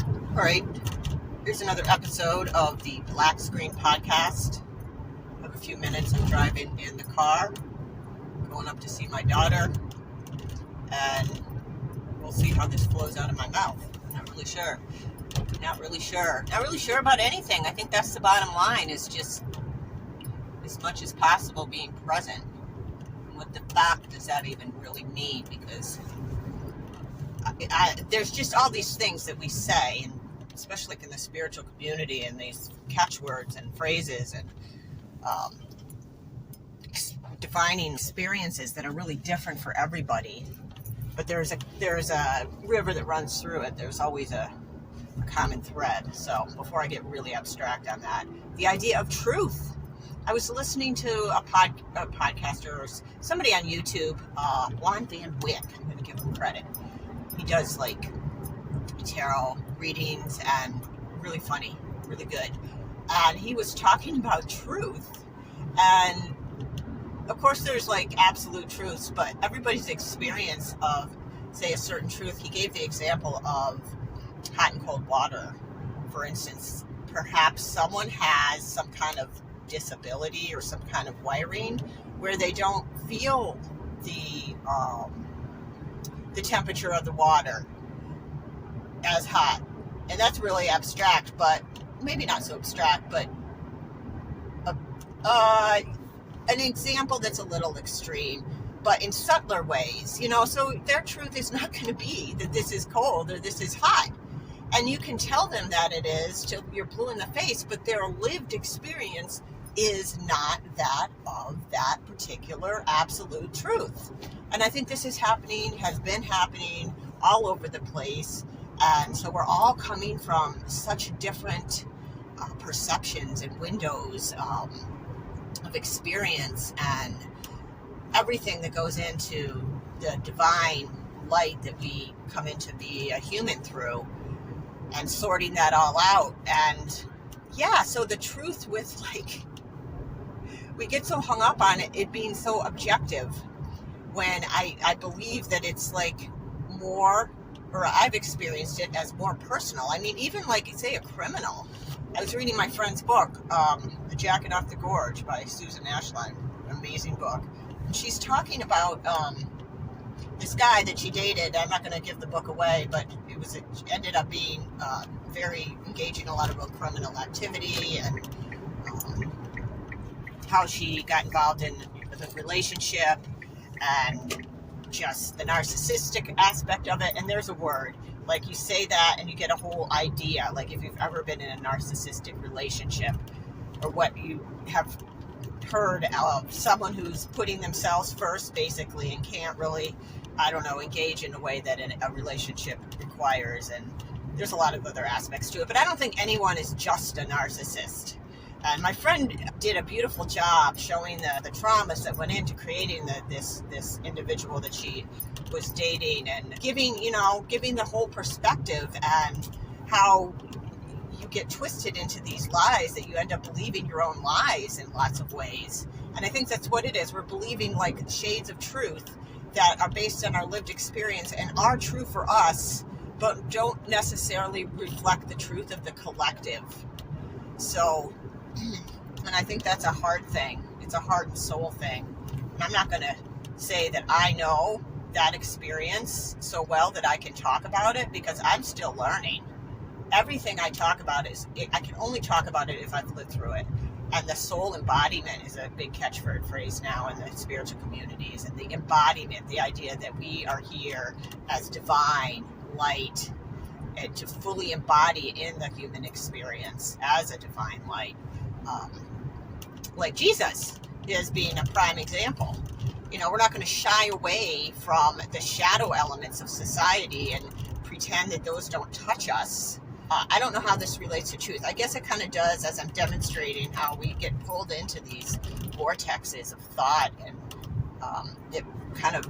All right, here's another episode of the Black Screen Podcast. I have a few minutes. I'm driving in the car, going up to see my daughter, and we'll see how this flows out of my mouth. Not really sure. Not really sure about anything. I think that's the bottom line, is just as much as possible being present. And what the fuck does that even really mean? Because there's just all these things that we say, and especially in the spiritual community, and these catchwords and phrases and defining experiences that are really different for everybody. But there's a river that runs through it. There's always a common thread. So before I get really abstract on that, the idea of truth. I was listening to a podcaster or somebody on YouTube, Juan Van Wyk. I'm going to give him credit. He does like tarot readings and really funny, really good. And he was talking about truth. And of course there's like absolute truths, but everybody's experience of, say, a certain truth. He gave the example of hot and cold water. For instance, perhaps someone has some kind of disability or some kind of wiring where they don't feel the temperature of the water as hot. And that's really abstract, but maybe not so abstract, but an example that's a little extreme, but in subtler ways, so their truth is not going to be that this is cold or this is hot. And you can tell them that it is till you're blue in the face, but their lived experience is not that of that particular absolute truth. And I think this has been happening all over the place. And so we're all coming from such different perceptions and windows of experience, and everything that goes into the divine light that we come into be a human through, and sorting that all out. And so the truth with, we get so hung up on it being so objective, when I believe that it's more, or I've experienced it as more personal. I mean, even say a criminal. I was reading my friend's book, The Jacket Off the Gorge by Susan Ashline, an amazing book. And she's talking about this guy that she dated. I'm not going to give the book away, but it ended up being very engaging in a lot of real criminal activity, and how she got involved in the relationship, and just the narcissistic aspect of it. And there's a word, you say that and you get a whole idea, if you've ever been in a narcissistic relationship, or what you have heard of someone who's putting themselves first, basically, and can't really, engage in a way that a relationship requires. And there's a lot of other aspects to it, but I don't think anyone is just a narcissist. And my friend did a beautiful job showing the traumas that went into creating this individual that she was dating, and giving the whole perspective, and how you get twisted into these lies, that you end up believing your own lies in lots of ways. And I think that's what it is. We're believing shades of truth that are based on our lived experience and are true for us, but don't necessarily reflect the truth of the collective. So, and I think that's a hard thing. It's a heart and soul thing. And I'm not going to say that I know that experience so well that I can talk about it, because I'm still learning. Everything I talk about I can only talk about it if I've lived through it. And the soul embodiment is a big catchword phrase now in the spiritual communities. And the embodiment, the idea that we are here as divine light, and to fully embody in the human experience as a divine light. Like Jesus is being a prime example. We're not going to shy away from the shadow elements of society and pretend that those don't touch us. I don't know how this relates to truth. I guess it kind of does, as I'm demonstrating how we get pulled into these vortexes of thought, and it kind of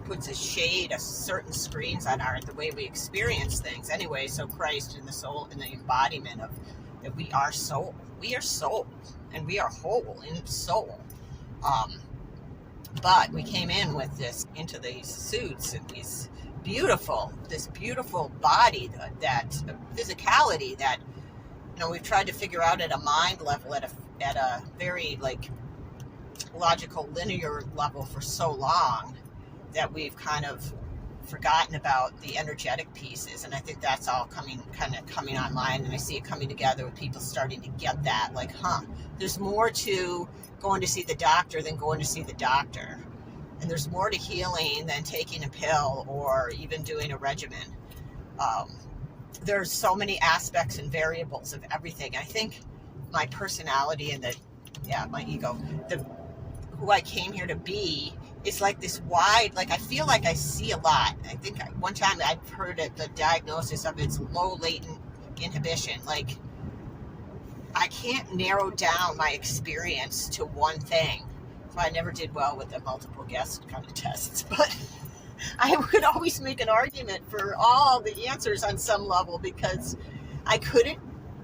puts a shade of certain screens on the way we experience things. Anyway, so Christ and the soul and the embodiment of that we are soul. We are soul, and we are whole in soul. But we came in with this, into these suits and these beautiful, this beautiful body, that physicality that, we've tried to figure out at a mind level, at a very like logical linear level for so long, that we've kind of forgotten about the energetic pieces. And I think that's all coming online, and I see it coming together with people starting to get that, like, there's more to going to see the doctor than going to see the doctor, and there's more to healing than taking a pill or even doing a regimen. There's so many aspects and variables of everything. I think my personality and my ego, who I came here to be, is like this wide, like I feel like I see a lot. I think one time I've heard the diagnosis of it's low latent inhibition. Like, I can't narrow down my experience to one thing. So I never did well with the multiple guest kind of tests, but I would always make an argument for all the answers on some level, because I couldn't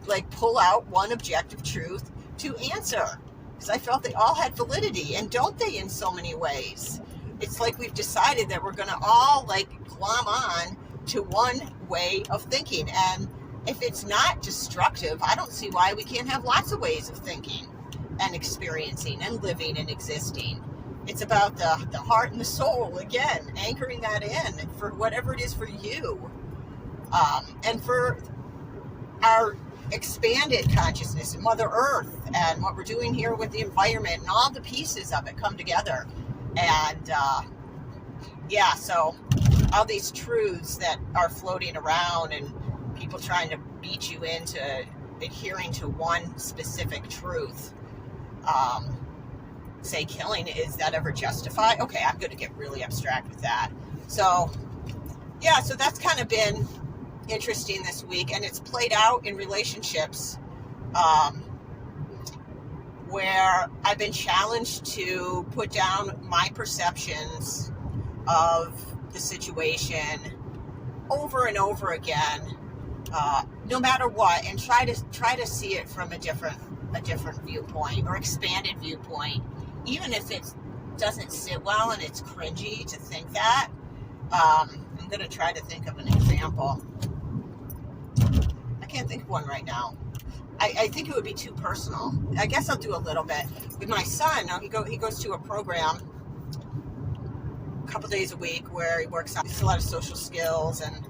like pull out one objective truth to answer, because I felt they all had validity, and don't they in so many ways? It's like we've decided that we're going to all like glom on to one way of thinking, and if it's not destructive, I don't see why we can't have lots of ways of thinking and experiencing and living and existing. It's about the heart and the soul, again, anchoring that in for whatever it is for you. And for our expanded consciousness and Mother Earth and what we're doing here with the environment, and all the pieces of it come together. And so all these truths that are floating around and people trying to beat you into adhering to one specific truth. Say killing, is that ever justified? Okay, I'm going to get really abstract with that. So that's kind of been interesting this week, and it's played out in relationships where I've been challenged to put down my perceptions of the situation over and over again, no matter what, and try to see it from a different viewpoint or expanded viewpoint, even if it doesn't sit well and it's cringy to think that. I'm going to try to think of an example. I can't think of one right now. I think it would be too personal. I guess I'll do a little bit. With my son, now he goes to a program a couple days a week where he works on a lot of social skills, and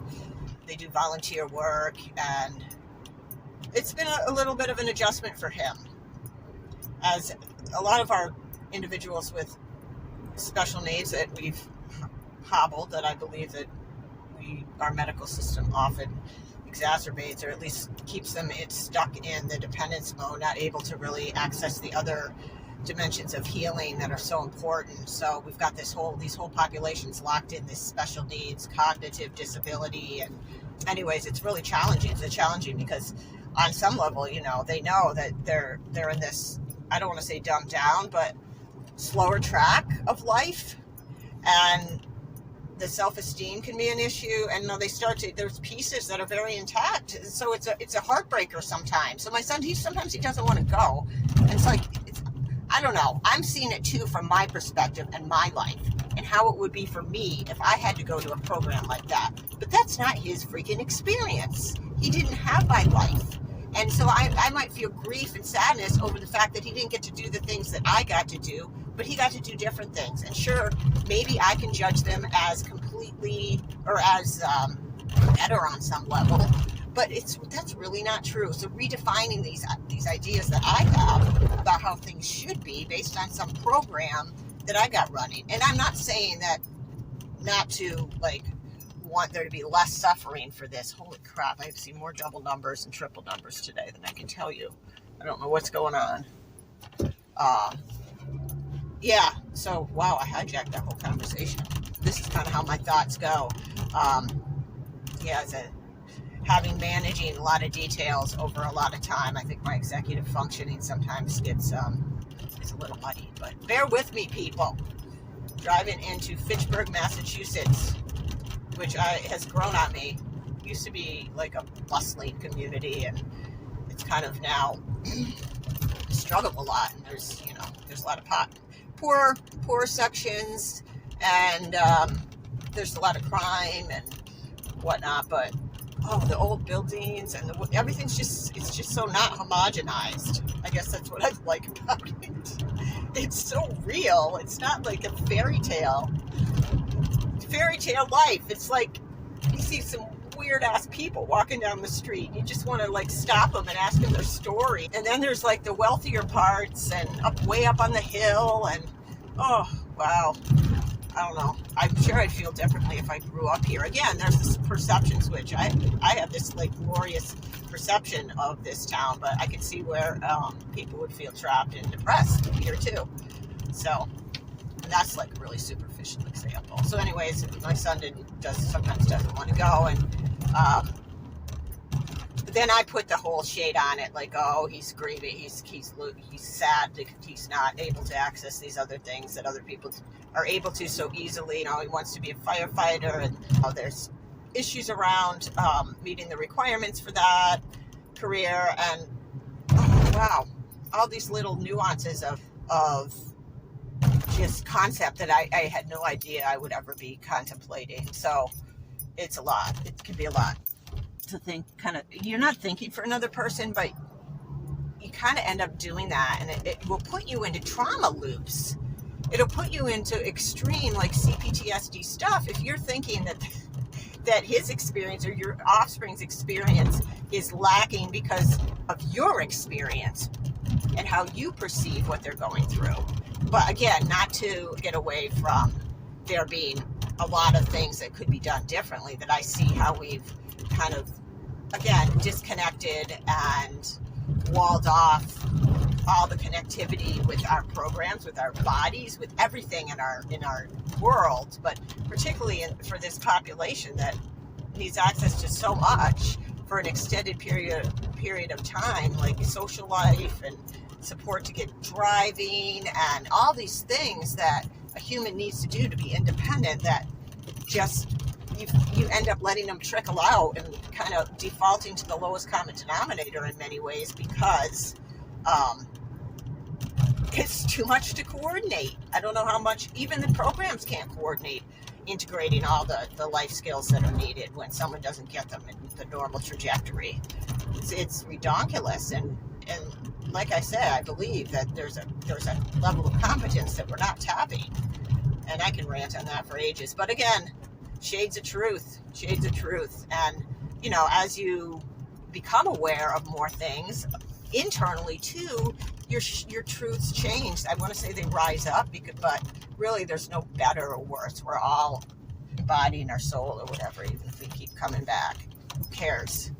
they do volunteer work, and it's been a little bit of an adjustment for him, as a lot of our individuals with special needs that we've hobbled, that I believe that our medical system often exacerbates, or at least keeps them stuck in the dependence mode, not able to really access the other dimensions of healing that are so important. So we've got these whole populations locked in this special needs, cognitive disability, and anyways, it's really challenging. It's challenging because on some level, they know that they're in this, I don't want to say dumbed down, but slower track of life, and the self-esteem can be an issue, and there's pieces that are very intact, so it's a heartbreaker sometimes. So my son, sometimes he doesn't want to go, and it's like, I don't know, I'm seeing it too from my perspective and my life, and how it would be for me if I had to go to a program like that. But that's not his freaking experience. He didn't have my life. And so I might feel grief and sadness over the fact that he didn't get to do the things that I got to do, but he got to do different things. And sure, maybe I can judge them as completely, or as better on some level, but that's really not true. So redefining these ideas that I have about how things should be based on some program that I got running. And I'm not saying that not to want there to be less suffering for this. Holy crap, I've seen more double numbers and triple numbers today than I can tell you. I don't know what's going on. So wow, I hijacked that whole conversation. This is kind of how my thoughts go. Managing a lot of details over a lot of time, I think my executive functioning sometimes gets it's a little muddy, but bear with me, people. Driving into Fitchburg, Massachusetts, which has grown on me. Used to be like a bustling community, and it's kind of now struggled a lot. And there's a lot of poor sections, and there's a lot of crime and whatnot, but the old buildings and everything's it's just so not homogenized. I guess that's what I like about it. It's so real. It's not like a fairy tale life. It's like you see some weird ass people walking down the street. You just want to like stop them and ask them their story. And then there's like the wealthier parts and way up on the hill, and oh wow, I don't know. I'm sure I'd feel differently if I grew up here. Again, there's this perception switch. I have this like glorious perception of this town, but I could see where people would feel trapped and depressed here too. So that's like a really superficial example. So anyways, my son sometimes doesn't want to go, and then I put the whole shade on it, like, oh, he's grieving, he's sad that he's not able to access these other things that other people are able to so easily. You know, he wants to be a firefighter, and there's issues around meeting the requirements for that career, and oh, wow, all these little nuances of just concept that I had no idea I would ever be contemplating. So it's a lot. It can be a lot to think. Kind of, you're not thinking for another person, but you kind of end up doing that, and it will put you into trauma loops. It'll put you into extreme like CPTSD stuff if you're thinking that his experience or your offspring's experience is lacking because of your experience and how you perceive what they're going through. But again, not to get away from there being a lot of things that could be done differently, that I see how we've kind of, again, disconnected and walled off all the connectivity with our programs, with our bodies, with everything in our world, but particularly for this population that needs access to so much for an extended period of time, like social life and support to get driving and all these things that a human needs to do to be independent, that just you end up letting them trickle out and kind of defaulting to the lowest common denominator in many ways because it's too much to coordinate. I don't know how much even the programs can't coordinate integrating all the life skills that are needed when someone doesn't get them in the normal trajectory. It's redonkulous, and like I said, I believe that there's a level of competence that we're not tapping, and I can rant on that for ages. But again, shades of truth, and you know, as you become aware of more things internally too, your truths change. I want to say they rise up, but really there's no better or worse. We're all embodying our soul or whatever, even if we keep coming back. Who cares?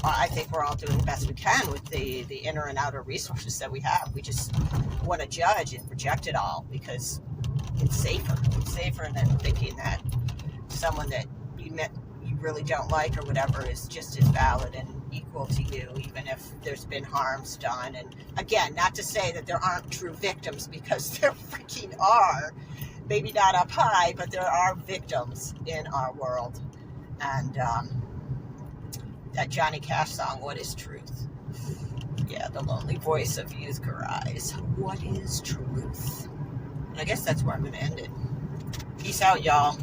I think we're all doing the best we can with the inner and outer resources that we have. We just want to judge and reject it all because it's safer. It's safer than thinking that someone that you really don't like or whatever is just as valid and equal to you, even if there's been harms done. And again, not to say that there aren't true victims, because there freaking are. Maybe not up high, but there are victims in our world. And that Johnny Cash song, What is Truth? Yeah, the lonely voice of youth cries, what is truth? And I guess that's where I'm going to end it. Peace out, y'all.